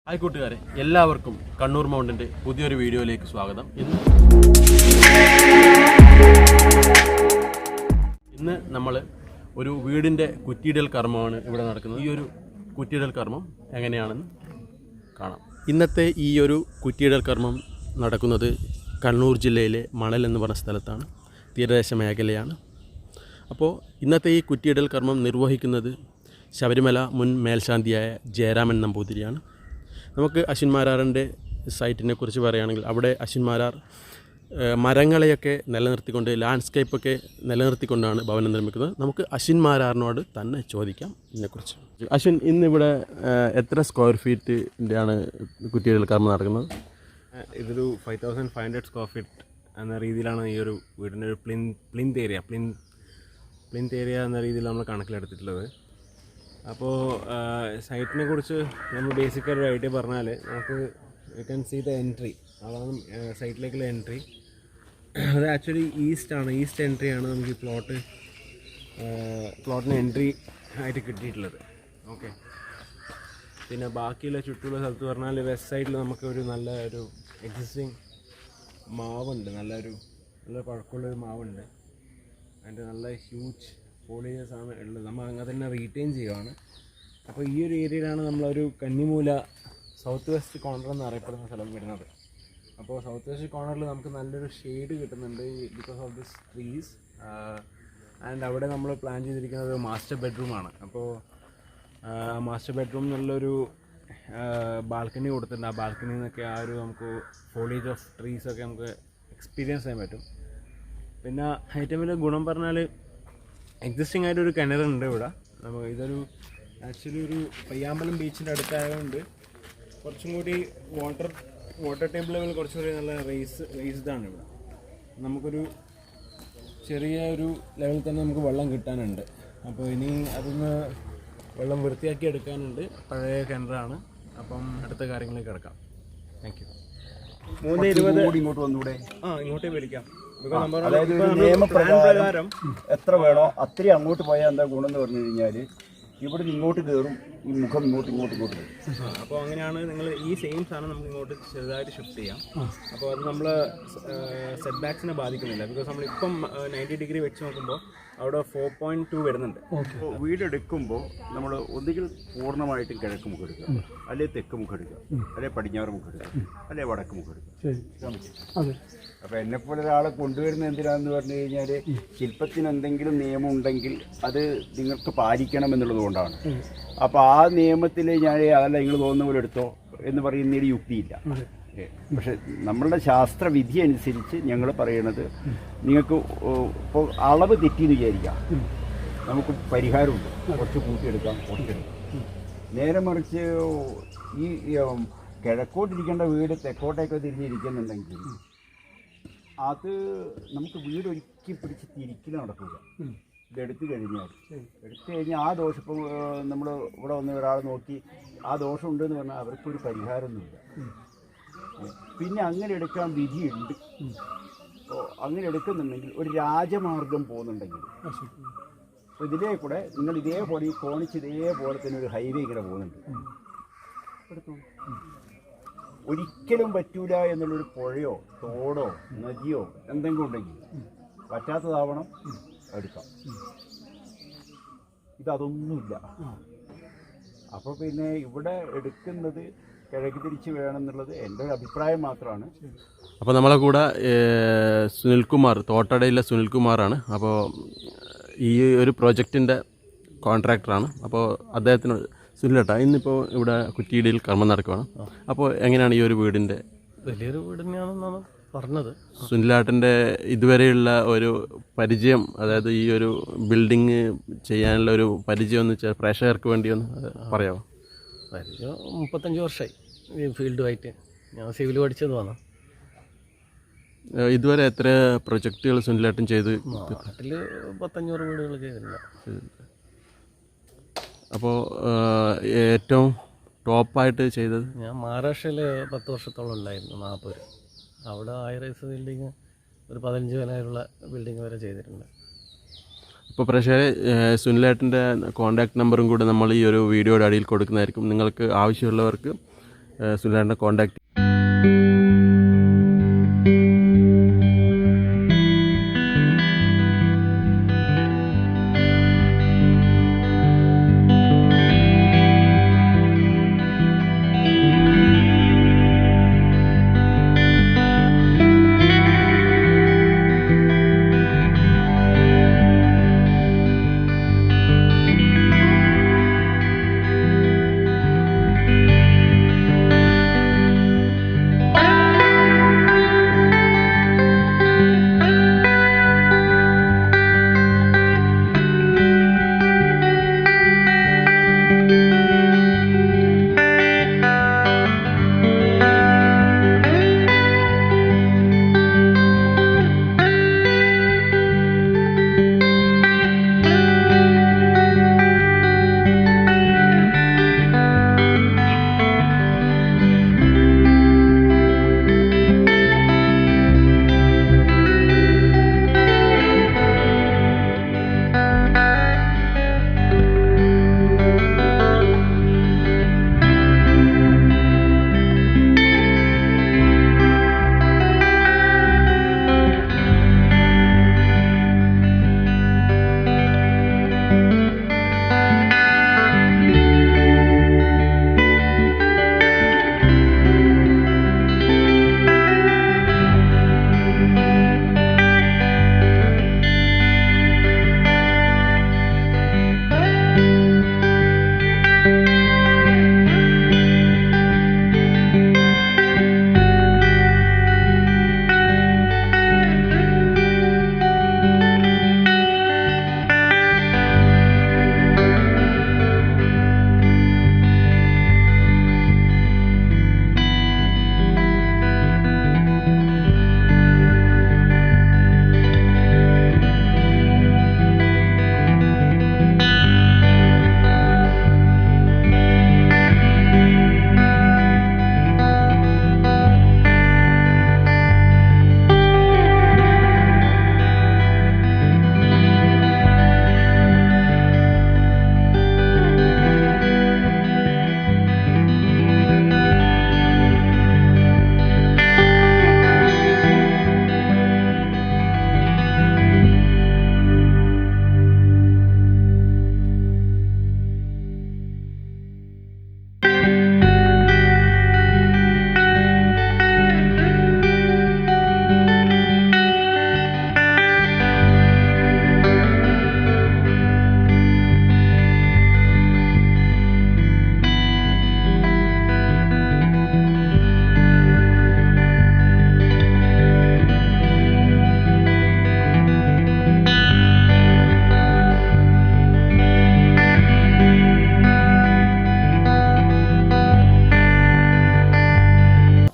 Hi കൂട്ടുകാരെ, എല്ലാവർക്കും കണ്ണൂർ മൗണ്ടിൻ്റെ പുതിയൊരു വീഡിയോയിലേക്ക് സ്വാഗതം. ഇന്ന് നമ്മൾ ഒരു വീടിൻ്റെ കുറ്റിയിടൽ കർമ്മമാണ് ഇവിടെ നടക്കുന്നത്. ഈ ഒരു കുറ്റിയിടൽ കർമ്മം എങ്ങനെയാണെന്ന് കാണാം. ഇന്നത്തെ ഈ ഒരു കുറ്റിയിടൽ കർമ്മം നടക്കുന്നത് കണ്ണൂർ ജില്ലയിലെ മണൽ എന്ന് പറഞ്ഞ സ്ഥലത്താണ്. തീരദേശ മേഖലയാണ്. അപ്പോൾ ഇന്നത്തെ ഈ കുറ്റിയിടൽ കർമ്മം നിർവഹിക്കുന്നത് ശബരിമല മുൻ മേൽശാന്തിയായ ജയരാമൻ നമ്പൂതിരിയാണ്. നമുക്ക് അശ്വിൻമാരാറിൻ്റെ സൈറ്റിനെ കുറിച്ച് പറയുകയാണെങ്കിൽ അവിടെ അശ്വിൻമാരാർ മരങ്ങളെയൊക്കെ നിലനിർത്തിക്കൊണ്ട് ലാൻഡ്സ്കേപ്പൊക്കെ നിലനിർത്തിക്കൊണ്ടാണ് ഭവനം നിർമ്മിക്കുന്നത്. നമുക്ക് അശ്വിൻമാരാറിനോട് തന്നെ ചോദിക്കാം ഇതിനെക്കുറിച്ച്. അശ്വിൻ, ഇന്നിവിടെ എത്ര സ്ക്വയർ ഫീറ്റിൻ്റെയാണ് കുറ്റിയിടൽ കർമ്മം നടക്കുന്നത്? ഇതൊരു 5500 സ്ക്വയർ ഫീറ്റ് എന്ന രീതിയിലാണ് ഈ ഒരു വീടിൻ്റെ ഒരു പ്ലിന്ത് ഏരിയ എന്ന രീതിയിൽ നമ്മൾ കണക്കിലെടുത്തിട്ടുള്ളത്. അപ്പോൾ സൈറ്റിനെ കുറിച്ച് നമ്മൾ ബേസിക്കായിട്ട് ഒരു ഐഡിയ പറഞ്ഞാൽ നമുക്ക് you can see the entry. അതാണ് സൈറ്റിലേക്കുള്ള എൻട്രി. അത് ആക്ച്വലി ഈസ്റ്റ് എൻട്രിയാണ് നമുക്ക് ഈ പ്ലോട്ടിന് എൻട്രി ആയിട്ട് കിട്ടിയിട്ടുള്ളത്. ഓക്കെ, പിന്നെ ബാക്കിയുള്ള ചുറ്റുമുള്ള സ്ഥലത്ത് പറഞ്ഞാൽ വെസ്റ്റ് സൈഡിൽ നമുക്ക് ഒരു നല്ല ഒരു എക്സിസ്റ്റിംഗ് മാവുണ്ട്. നല്ല പഴക്കമുള്ളൊരു മാവുണ്ട്. അതിൻ്റെ നല്ല ഹ്യൂജ് ഫോളിയേഴ്സ് ആണ് ഉള്ളത്. നമ്മൾ അങ്ങനെ തന്നെ റീറ്റെയിൻ ചെയ്യുകയാണ്. അപ്പോൾ ഈ ഒരു ഏരിയയിലാണ് നമ്മളൊരു കന്നിമൂല സൗത്ത് വെസ്റ്റ് കോർണർ എന്ന് അറിയപ്പെടുന്ന സ്ഥലം വരുന്നത്. അപ്പോൾ സൗത്ത് വെസ്റ്റ് കോർണറിൽ നമുക്ക് നല്ലൊരു ഷെയ്ഡ് കിട്ടുന്നുണ്ട് because of this trees. And അവിടെ നമ്മൾ പ്ലാൻ ചെയ്തിരിക്കുന്നത് മാസ്റ്റർ ബെഡ്റൂമാണ്. അപ്പോൾ മാസ്റ്റർ ബെഡ്റൂം നല്ലൊരു ബാൽക്കണി കൊടുത്തിട്ടുണ്ട്. ആ ബാൽക്കണിയിൽ നിന്നൊക്കെ ആ ഒരു നമുക്ക് ഫോളിയേജ് ഓഫ് ട്രീസൊക്കെ നമുക്ക് എക്സ്പീരിയൻസ് ചെയ്യാൻ പറ്റും. പിന്നെ ഏറ്റവും വലിയ ഗുണം പറഞ്ഞാൽ എക്സിസ്റ്റിംഗ് ആയിട്ടൊരു കിണറുണ്ട് ഇവിടെ. അപ്പോൾ ഇതൊരു ആക്ച്വലി ഒരു പയ്യാമ്പലം ബീച്ചിൻ്റെ അടുത്തായതുകൊണ്ട് കുറച്ചും കൂടി വാട്ടർ ടേബിൾ ലെവൽ കുറച്ചും കൂടി നല്ല റേസ്ഡാണ് ഇവിടെ. നമുക്കൊരു ചെറിയ ഒരു ലെവലിൽ തന്നെ നമുക്ക് വെള്ളം കിട്ടാനുണ്ട്. അപ്പോൾ ഇനി അതൊന്ന് വെള്ളം വൃത്തിയാക്കി എടുക്കാനുണ്ട്. പഴയ കിണറാണ്. അപ്പം അടുത്ത കാര്യങ്ങളിലേക്ക് കിടക്കാം. Thank you. 3:20 ഇങ്ങോട്ട് വന്നൂടെ? ഇങ്ങോട്ടേ വിളിക്കാം. അതായത് ഒരു നിയമപ്രകാരം എത്ര വേണോ അത്രയും അങ്ങോട്ട് പോയാൽ എന്താ ഗുണം എന്ന് പറഞ്ഞു കഴിഞ്ഞാൽ ഇവിടെ നിന്ന് ഇങ്ങോട്ട് കയറും, ഈ മുഖം ഇങ്ങോട്ട് വരും. അപ്പോൾ അങ്ങനെയാണ് നിങ്ങൾ ഈ സെയിം സാധനം നമുക്ക് ഇങ്ങോട്ട് ചെറുതായിട്ട് ഷിഫ്റ്റ് ചെയ്യാം. അപ്പോൾ അത് നമ്മൾ സെറ്റ് ബാക്സിനെ ബാധിക്കുന്നില്ല. ബിക്കോസ് നമ്മളിപ്പം 90 ഡിഗ്രി വെച്ച് നോക്കുമ്പോൾ അവിടെ 4.2 വരുന്നുണ്ട്. അപ്പോൾ വീടെടുക്കുമ്പോൾ നമ്മൾ ഒന്നുകിൽ പൂർണ്ണമായിട്ടും കിഴക്ക് മുഖം എടുക്കുക, അല്ലെങ്കിൽ തെക്ക് മുഖം എടുക്കുക, അല്ലെങ്കിൽ പടിഞ്ഞാറ് മുഖം എടുക്കുക, അല്ലെങ്കിൽ വടക്ക് മുഖം എടുക്കുക. അപ്പോൾ എന്നെപ്പോലെ ഒരാളെ കൊണ്ടുവരുന്ന എന്തിനാന്ന് പറഞ്ഞു കഴിഞ്ഞാൽ ശില്പത്തിന് എന്തെങ്കിലും നിയമം ഉണ്ടെങ്കിൽ അത് നിങ്ങൾക്ക് പാലിക്കണം എന്നുള്ളതുകൊണ്ടാണ്. അപ്പോൾ ആ നിയമത്തിൽ അതല്ല നിങ്ങൾ തോന്നുന്ന പോലെ എടുത്തോ എന്ന് പറയുന്നതിൽ യുക്തിയില്ല. പക്ഷെ നമ്മളുടെ ശാസ്ത്രവിധി അനുസരിച്ച് ഞങ്ങൾ പറയണത് നിങ്ങൾക്ക് ഇപ്പോൾ അളവ് തെറ്റിയെന്ന് വിചാരിക്കാം, നമുക്ക് പരിഹാരമുണ്ട്. കുറച്ച് കൂട്ടിയെടുക്കാം, കുറച്ചെടുക്കാം. നേരെ മറിച്ച് ഈ കിഴക്കോട്ടിരിക്കേണ്ട വീട് തെക്കോട്ടേക്ക് തിരിഞ്ഞിരിക്കുന്നുണ്ടെങ്കിൽ അത് നമുക്ക് വീട് ഒരിക്കൽ പിടിച്ച് തിരിക്കൽ നടക്കില്ല. ഇതെടുത്തു കഴിഞ്ഞാൽ ആ ദോഷം ഇപ്പോൾ നമ്മൾ ഇവിടെ വന്ന് ഒരാൾ നോക്കി ആ ദോഷം ഉണ്ടെന്ന് പറഞ്ഞാൽ അവർക്കൊരു പരിഹാരമൊന്നുമില്ല. പിന്നെ അങ്ങനെ എടുക്കാൻ വിധിയുണ്ട്. അങ്ങനെ എടുക്കുന്നുണ്ടെങ്കിൽ ഒരു രാജമാർഗം പോകുന്നുണ്ടെങ്കിൽ അപ്പോൾ ഇതിലേ കൂടെ നിങ്ങൾ ഇതേപോലെ ഈ കോണിച്ച് ഇതേപോലെ തന്നെ ഒരു ഹൈവേ ഇങ്ങനെ പോകുന്നുണ്ട്. ഒരിക്കലും പറ്റൂല എന്നുള്ളൊരു പുഴയോ തോടോ നദിയോ എന്തെങ്കിലും ഉണ്ടെങ്കിൽ പറ്റാത്തതാവണം, എടുക്കാം. ഇതൊന്നുമില്ല. അപ്പോൾ പിന്നെ ഇവിടെ എടുക്കുന്നത് കിഴക്ക് തിരിച്ച് വേണമെന്നുള്ളത് എൻ്റെ ഒരു അഭിപ്രായം മാത്രമാണ്. അപ്പോൾ നമ്മളെ കൂടെ സുനിൽകുമാർ, തോട്ടടയിലെ സുനിൽകുമാറാണ്. അപ്പോൾ ഈ ഒരു പ്രോജക്റ്റിൻ്റെ കോൺട്രാക്ടറാണ്. അപ്പോൾ അദ്ദേഹത്തിന് സുനിലേട്ടാ, ഇന്നിപ്പോൾ ഇവിടെ കുറ്റിയിടയിൽ കർമ്മം നടക്കുകയാണ്. അപ്പോൾ എങ്ങനെയാണ് ഈ ഒരു വീടിൻ്റെ? വലിയൊരു വീട് തന്നെയാണെന്നാണ് പറഞ്ഞത്. സുനിലേട്ടൻ്റെ ഇതുവരെയുള്ള ഒരു പരിചയം, അതായത് ഈ ഒരു ബിൽഡിങ് ചെയ്യാനുള്ള ഒരു പരിചയം ഒന്ന് പ്രേക്ഷകർക്ക് വേണ്ടി ഒന്ന് പറയാമോ? പരിചയം 35 വർഷമായി ഈ ഫീൽഡുമായിട്ട്. ഞാൻ സിവിൽ പഠിച്ചത് വന്നു. ഇതുവരെ എത്ര പ്രൊജക്റ്റുകൾ സുനിലേട്ടൻ ചെയ്ത്? നാട്ടിൽ 500 വീടുകൾ ചെയ്തില്ല. അപ്പോൾ ഏറ്റവും ടോപ്പായിട്ട് ചെയ്തത്? ഞാൻ മഹാരാഷ്ട്രയിൽ 10 വർഷത്തോളം ഉണ്ടായിരുന്നു, 40. അവിടെ ഹൈറൈസ് ബിൽഡിങ് ഒരു 15 നിലയിലുള്ള ബിൽഡിങ് വരെ ചെയ്തിട്ടുണ്ട്. ഇപ്പോൾ പ്രേക്ഷകരെ സുനിലേട്ടൻ്റെ കോൺടാക്ട് നമ്പറും കൂടെ നമ്മൾ ഈ ഒരു വീഡിയോയുടെ അടിയിൽ കൊടുക്കുന്നതായിരിക്കും. നിങ്ങൾക്ക് ആവശ്യമുള്ളവർക്ക് സുനിലേട്ടനെ കോൺടാക്ട്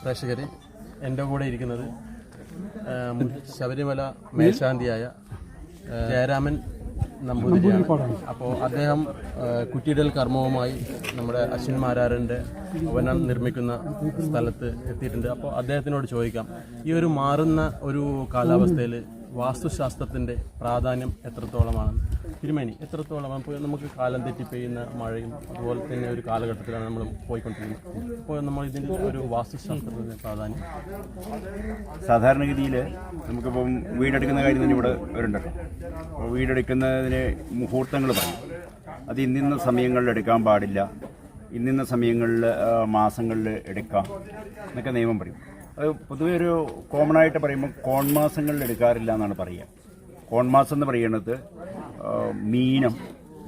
പ്രേക്ഷകർ, എൻ്റെ കൂടെ ഇരിക്കുന്നത് ശബരിമല മേൽശാന്തിയായ ജയരാമൻ നമ്പൂതിരിയാണ്. അപ്പോൾ അദ്ദേഹം കുറ്റിയിടൽ കർമ്മവുമായി നമ്മുടെ അശ്വിൻ മാരാരൻ്റെ വനം നിർമ്മിക്കുന്ന സ്ഥലത്ത് എത്തിയിട്ടുണ്ട്. അപ്പോൾ അദ്ദേഹത്തിനോട് ചോദിക്കാം, ഈ ഒരു മാറുന്ന ഒരു കാലാവസ്ഥയിൽ വാസ്തുശാസ്ത്രത്തിൻ്റെ പ്രാധാന്യം എത്രത്തോളമാണ്? തിരുമേനി, എത്രത്തോളം ഇപ്പോൾ നമുക്ക് കാലം തെറ്റി പെയ്യുന്ന മഴയും അതുപോലെ തന്നെ ഒരു കാലഘട്ടത്തിലാണ് നമ്മൾ പോയിക്കൊണ്ടിരിക്കുന്നത്. അപ്പോൾ നമ്മൾ ഇതിൻ്റെ ഒരു വാസ്തുശാസ്ത്രത്തിൻ്റെ പ്രാധാന്യം സാധാരണഗതിയിൽ നമുക്കിപ്പം വീടെടുക്കുന്ന കാര്യം തന്നെ ഇവിടെ വരുന്നുണ്ടല്ലോ. അപ്പോൾ വീടെടുക്കുന്നതിന് മുഹൂർത്തങ്ങൾ പറയും. അത് ഇന്നിന്ന സമയങ്ങളിൽ എടുക്കാൻ പാടില്ല, ഇന്നിന്ന സമയങ്ങളിൽ മാസങ്ങളിൽ എടുക്കാം എന്നൊക്കെ നിയമം പറയും. അത് പൊതുവെ ഒരു കോമൺ ആയിട്ട് പറയുമ്പോൾ കോൺമാസങ്ങളിൽ എടുക്കാറില്ല എന്നാണ് പറയുക. കോൺമാസം എന്ന് പറയുന്നത് മീനം,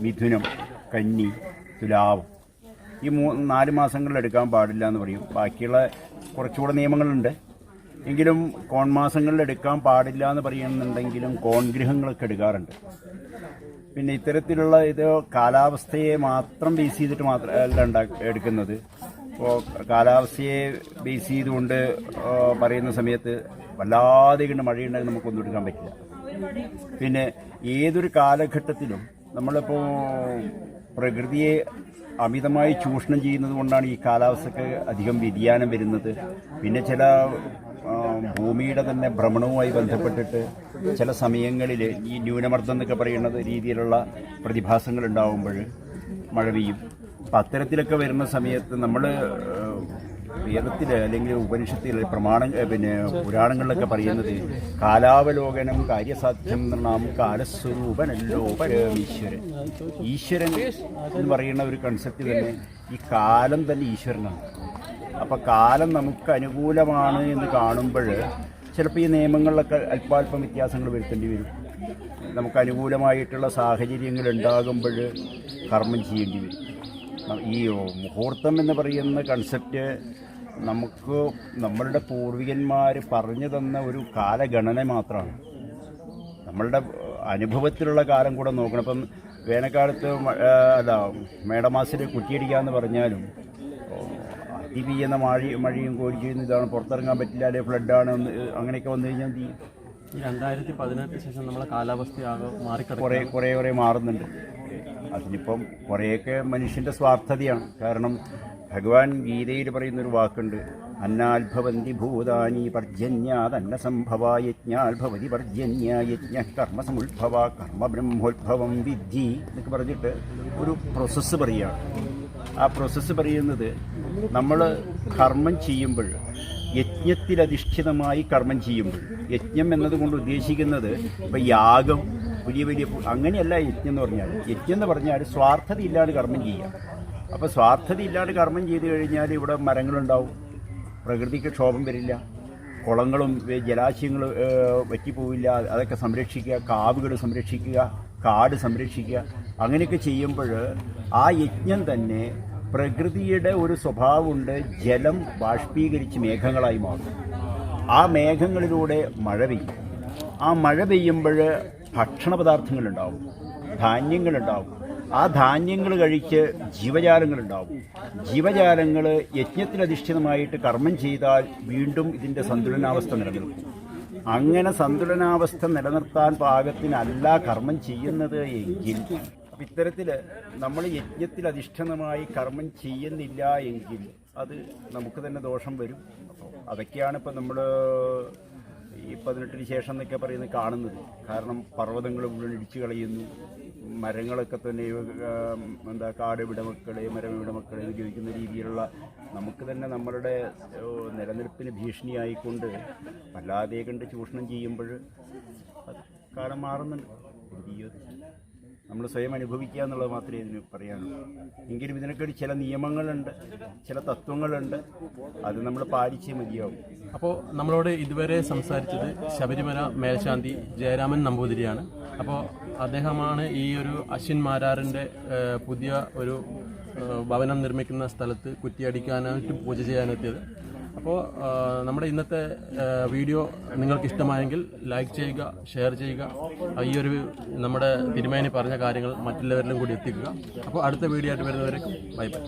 മിഥുനം, കന്നി, തുലാവ്, ഈ 4 മാസങ്ങളിൽ എടുക്കാൻ പാടില്ല എന്ന് പറയും. ബാക്കിയുള്ള കുറച്ചുകൂടെ നിയമങ്ങളുണ്ട്. എങ്കിലും കോൺമാസങ്ങളിൽ എടുക്കാൻ പാടില്ല എന്ന് പറയുന്നുണ്ടെങ്കിലും കോൺഗ്രഹങ്ങളൊക്കെ എടുക്കാറുണ്ട്. പിന്നെ ഇത്തരത്തിലുള്ള ഇത് കാലാവസ്ഥയെ മാത്രം ബേസ് ചെയ്തിട്ട് മാത്രമല്ല എടുക്കുന്നത്. ഇപ്പോൾ കാലാവസ്ഥയെ ബേസ് ചെയ്തുകൊണ്ട് പറയുന്ന സമയത്ത് വല്ലാതെ കണ്ട് മഴയുണ്ടെങ്കിൽ നമുക്കൊന്നും എടുക്കാൻ പറ്റില്ല. പിന്നെ ഏതൊരു കാലഘട്ടത്തിലും നമ്മളിപ്പോൾ പ്രകൃതിയെ അമിതമായി ചൂഷണം ചെയ്യുന്നത് കൊണ്ടാണ് ഈ കാലാവസ്ഥയ്ക്ക് അധികം വ്യതിയാനം വരുന്നത്. പിന്നെ ചില ഭൂമിയുടെ തന്നെ ഭ്രമണവുമായി ബന്ധപ്പെട്ടിട്ട് ചില സമയങ്ങളിൽ ഈ ന്യൂനമർദ്ദം എന്നൊക്കെ പറയുന്നത് രീതിയിലുള്ള പ്രതിഭാസങ്ങൾ ഉണ്ടാകുമ്പോൾ മഴ പെയ്യും. അപ്പം അത്തരത്തിലൊക്കെ വരുന്ന സമയത്ത് നമ്മൾ വേദത്തിൽ അല്ലെങ്കിൽ ഉപനിഷത്തിൽ പുരാണങ്ങളിലൊക്കെ പറയുന്നത് കാലാവലോകനം കാര്യസാധ്യം നാം കാലസ്വരൂപനല്ലോ പരമീശ്വരൻ. ഈശ്വരൻ എന്ന് പറയുന്ന ഒരു കൺസെപ്റ്റ് തന്നെ ഈ കാലം തന്നെ ഈശ്വരനാണ്. അപ്പോൾ കാലം നമുക്ക് അനുകൂലമാണ് എന്ന് കാണുമ്പോൾ ചിലപ്പോൾ ഈ നിയമങ്ങളിലൊക്കെ അല്പാൽപ്പം വ്യത്യാസങ്ങൾ വരുത്തേണ്ടി വരും. നമുക്ക് അനുകൂലമായിട്ടുള്ള സാഹചര്യങ്ങൾ ഉണ്ടാകുമ്പോൾ കർമ്മം ചെയ്യേണ്ടി വരും. ഈ മുഹൂർത്തം എന്ന് പറയുന്ന കൺസെപ്റ്റ് നമുക്ക് നമ്മളുടെ പൂർവികന്മാർ പറഞ്ഞു തന്ന ഒരു കാലഗണന മാത്രമാണ്. നമ്മളുടെ അനുഭവത്തിലുള്ള കാലം കൂടെ നോക്കണം. ഇപ്പം വേനൽക്കാലത്ത് മേടമാസത്തിൽ കുറ്റിയടിക്കുക എന്ന് പറഞ്ഞാലും അതിപെയ്യുന്ന മഴയും കോരിച്ചെയ്യുന്ന ഇതാണ്, പുറത്തിറങ്ങാൻ പറ്റില്ല, അല്ലെങ്കിൽ ഫ്ലഡാണ്, അങ്ങനെയൊക്കെ വന്നു കഴിഞ്ഞാൽ എന്ത് ചെയ്യും? 2018 ശേഷം നമ്മളെ കാലാവസ്ഥയാകെ മാറിക്കിടക്കും, കുറേ മാറുന്നുണ്ട്. അതിനിപ്പം കുറേയൊക്കെ മനുഷ്യൻ്റെ സ്വാർത്ഥതയാണ്. കാരണം ഭഗവാൻ ഗീതയിൽ പറയുന്നൊരു വാക്കുണ്ട്, അന്നാൽഭവന്തി ഭൂതാനി പർജന്യാതന്ന സംഭവ യജ്ഞാൽഭവതി പർജന്യ യജ്ഞ കർമ്മസമുത്ഭവ കർമ്മ ബ്രഹ്മോത്ഭവം വിദ്ധി എന്നൊക്കെ പറഞ്ഞിട്ട് ഒരു പ്രോസസ്സ് പറയുകയാണ്. ആ പ്രോസസ്സ് പറയുന്നത് നമ്മൾ കർമ്മം ചെയ്യുമ്പോൾ, യജ്ഞത്തിലധിഷ്ഠിതമായി കർമ്മം ചെയ്യുമ്പോൾ, യജ്ഞം എന്നതുകൊണ്ട് ഉദ്ദേശിക്കുന്നത് ഇപ്പം യാഗം, വലിയ അങ്ങനെയല്ല യജ്ഞം എന്ന് പറഞ്ഞാൽ. യജ്ഞം എന്ന് പറഞ്ഞാൽ സ്വാർത്ഥതയില്ലാതെ കർമ്മം ചെയ്യുക. അപ്പോൾ സ്വാർത്ഥതയില്ലാതെ കർമ്മം ചെയ്തു കഴിഞ്ഞാൽ ഇവിടെ മരങ്ങളുണ്ടാവും, പ്രകൃതിക്ക് ക്ഷോഭം വരില്ല, കുളങ്ങളും ജലാശയങ്ങൾ വറ്റിപ്പോവില്ല, അതൊക്കെ സംരക്ഷിക്കുക, കാവുകൾ സംരക്ഷിക്കുക, കാട് സംരക്ഷിക്കുക. അങ്ങനെയൊക്കെ ചെയ്യുമ്പോൾ ആ യജ്ഞം തന്നെ പ്രകൃതിയുടെ ഒരു സ്വഭാവമുണ്ട്, ജലം ബാഷ്പീകരിച്ച് മേഘങ്ങളായി മാറും. ആ മേഘങ്ങളിലൂടെ മഴ പെയ്യും. ആ മഴ പെയ്യുമ്പോൾ ഭക്ഷണപദാർത്ഥങ്ങളുണ്ടാവും, ധാന്യങ്ങളുണ്ടാവും. ആ ധാന്യങ്ങൾ കഴിച്ച് ജീവജാലങ്ങളുണ്ടാവും. ജീവജാലങ്ങൾ യജ്ഞത്തിലധിഷ്ഠിതമായിട്ട് കർമ്മം ചെയ്താൽ വീണ്ടും ഇതിൻ്റെ സന്തുലനാവസ്ഥ നിലനിൽക്കും. അങ്ങനെ സന്തുലനാവസ്ഥ നിലനിർത്താൻ പാകത്തിനല്ല കർമ്മം ചെയ്യുന്നത് എങ്കിൽ, ഇത്തരത്തിൽ നമ്മൾ യജ്ഞത്തിലധിഷ്ഠിതമായി കർമ്മം ചെയ്യുന്നില്ല എങ്കിൽ അത് നമുക്ക് തന്നെ ദോഷം വരും. അപ്പോൾ അതൊക്കെയാണ് ഇപ്പം നമ്മൾ ഈ 18-ന് ശേഷം എന്നൊക്കെ പറയുന്നത് കാണുന്നത്. കാരണം പർവ്വതങ്ങൾ മുഴുവൻ ഇടിച്ചു കളയുന്നു, മരങ്ങളൊക്കെ തന്നെ കാട് വിടമക്കളെ, മരം വിടമക്കളെ എന്ന് ചോദിക്കുന്ന രീതിയിലുള്ള നമുക്ക് തന്നെ നമ്മളുടെ നിലനിൽപ്പിന് ഭീഷണിയായിക്കൊണ്ട് വല്ലാതെ കണ്ട് ചൂഷണം ചെയ്യുമ്പോൾ അത് കാലം മാറുന്നുണ്ട്. നമ്മൾ സ്വയം അനുഭവിക്കുക എന്നുള്ളത് മാത്രമേ ഇതിന് പറയാനുള്ളൂ. എങ്കിലും ഇതിനൊക്കെ ചില നിയമങ്ങളുണ്ട്, ചില തത്വങ്ങളുണ്ട്, അത് നമ്മൾ പാലിച്ചേ മതിയാവും. അപ്പോൾ നമ്മളോട് ഇതുവരെ സംസാരിച്ചത് ശബരിമല മേൽശാന്തി ജയരാമൻ നമ്പൂതിരിയാണ്. അപ്പോൾ അദ്ദേഹമാണ് ഈ ഒരു അശ്വിൻ മാരാറിൻ്റെ പുതിയ ഒരു ഭവനം നിർമ്മിക്കുന്ന സ്ഥലത്ത് കുറ്റിയടിക്കാനായിട്ട് പൂജ ചെയ്യാനെത്തിയത്. അപ്പോൾ നമ്മുടെ ഇന്നത്തെ വീഡിയോ നിങ്ങൾക്ക് ഇഷ്ടമായെങ്കിൽ ലൈക്ക് ചെയ്യുക, ഷെയർ ചെയ്യുക. ഈ ഒരു നമ്മുടെ തിരുമേനി പറഞ്ഞ കാര്യങ്ങൾ മറ്റുള്ളവരിലും കൂടി എത്തിക്കുക. അപ്പോൾ അടുത്ത വീഡിയോ ആയിട്ട് വരുന്നവരേക്കും ബൈ ബൈ.